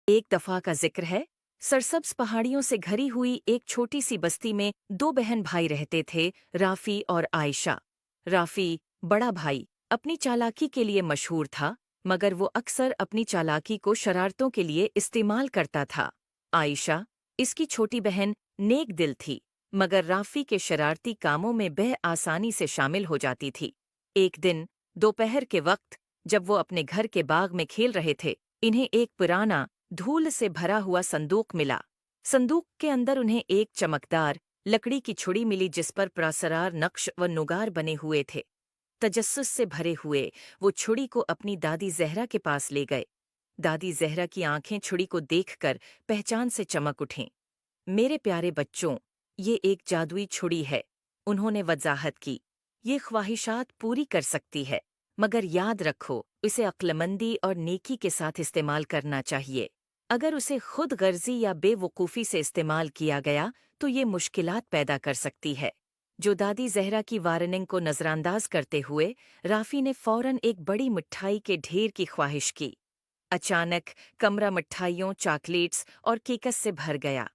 एक दफा का जिक्र है। सरसब्ज पहाड़ियों से घरी हुई एक छोटी सी बस्ती में दो बहन भाई रहते थे, राफी और आयशा। राफी, बड़ा भाई, अपनी चालाकी के लिए मशहूर था, मगर वो अक्सर अपनी चालाकी को शरारतों के लिए इस्तेमाल करता था। आयशा, इसकी छोटी बहन, नेक दिल थी, मगर राफी के शरारती कामों में बह आसानी से शामिल हो जाती थी। एक दिन दोपहर के वक्त, जब वो अपने घर के बाग में खेल रहे थे, इन्हें एक पुराना, धूल से भरा हुआ संदूक मिला। संदूक के अंदर उन्हें एक चमकदार लकड़ी की छुड़ी मिली जिस पर प्रासरार नक्श व नुगार बने हुए थे। तजस्सुस से भरे हुए वो छुड़ी को अपनी दादी जहरा के पास ले गए। दादी जहरा की आंखें छुड़ी को देखकर पहचान से चमक उठीं। मेरे प्यारे बच्चों, ये एक जादुई छुड़ी है, उन्होंने वजाहत की। ये ख्वाहिशात पूरी कर सकती है, मगर याद रखो, इसे अक्लमंदी और नेकी के साथ इस्तेमाल करना चाहिए। अगर उसे खुद गर्जी या बेवकूफ़ी से इस्तेमाल किया गया तो ये मुश्किलात पैदा कर सकती है। जो दादी जहरा की वार्निंग को नज़रअंदाज करते हुए राफी ने फौरन एक बड़ी मिठाई के ढेर की ख्वाहिश की। अचानक कमरा मिठाइयों, चॉकलेट्स और केकस से भर गया।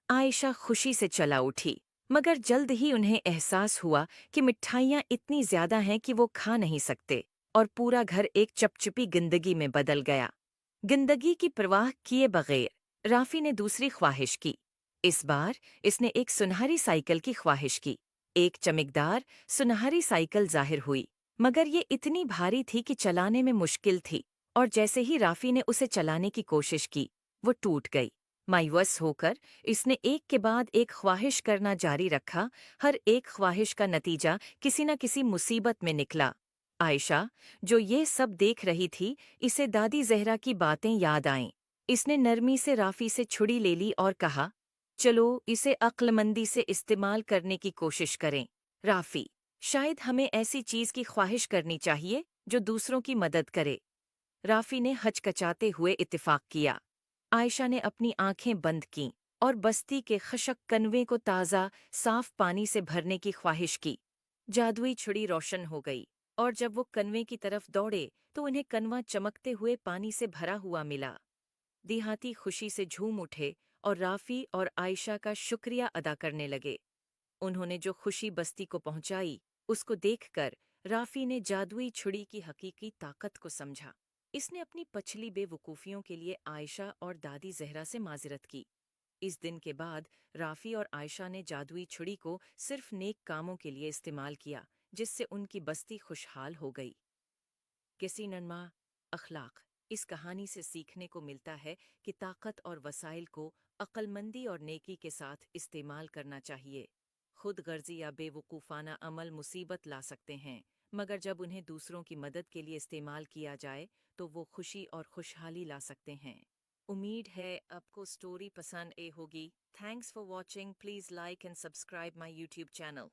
आयशा खुशी से चला उठी, मगर जल्द ही उन्हें एहसास हुआ कि मिठाइयाँ इतनी ज्यादा हैं कि वो खा नहीं सकते, और पूरा घर एक चपचपी जिंदगी में बदल गया। जिंदगी की परवाह किए बगैर राफी ने दूसरी ख्वाहिश की। इस बार इसने एक सुनहरी साइकिल की ख्वाहिश की। एक चमकदार सुनहरी साइकिल जाहिर हुई, मगर ये इतनी भारी थी कि चलाने में मुश्किल थी, और जैसे ही राफी ने उसे चलाने की कोशिश की, वो टूट गई। मायूस होकर इसने एक के बाद एक ख्वाहिश करना जारी रखा। हर एक ख्वाहिश का नतीजा किसी न किसी मुसीबत में निकला। आयशा, जो ये सब देख रही थी, इसे दादी जहरा की बातें याद आईं। इसने नरमी से राफी से छुड़ी ले ली और कहा, चलो इसे अक्लमंदी से इस्तेमाल करने की कोशिश करें। राफी, शायद हमें ऐसी चीज की ख्वाहिश करनी चाहिए जो दूसरों की मदद करे। राफी ने हचकचाते हुए इत्तेफाक किया। आयशा ने अपनी आंखें बंद कीं और बस्ती के खशक कनवे को ताज़ा, साफ पानी से भरने की ख्वाहिश की। जादुई छुड़ी रोशन हो गई, और जब वो कनवे की तरफ दौड़े तो उन्हें कनवा चमकते हुए पानी से भरा हुआ मिला। देहाती खुशी से झूम उठे और राफी और आयशा का शुक्रिया अदा करने लगे। उन्होंने जो खुशी बस्ती को पहुंचाई, उसको देखकर राफी ने जादुई छुड़ी की हकीकी ताकत को समझा। इसने अपनी पछली बेवकूफ़ियों के लिए आयशा और दादी जहरा से माजरत की। इस दिन के बाद राफी और आयशा ने जादुई छुड़ी को सिर्फ नेक कामों के लिए इस्तेमाल किया, जिससे उनकी बस्ती खुशहाल हो गई। किसी नन्मा अखलाक, इस कहानी से सीखने को मिलता है कि ताकत और वसाइल को अक्लमंदी और नेकी के साथ इस्तेमाल करना चाहिए। खुद गर्जी या बेवकूफ़ाना अमल मुसीबत ला सकते हैं, मगर जब उन्हें दूसरों की मदद के लिए इस्तेमाल किया जाए तो वो खुशी और खुशहाली ला सकते हैं। उम्मीद है आपको स्टोरी पसंद ए होगी। Thanks for watching. Please like and subscribe my YouTube channel.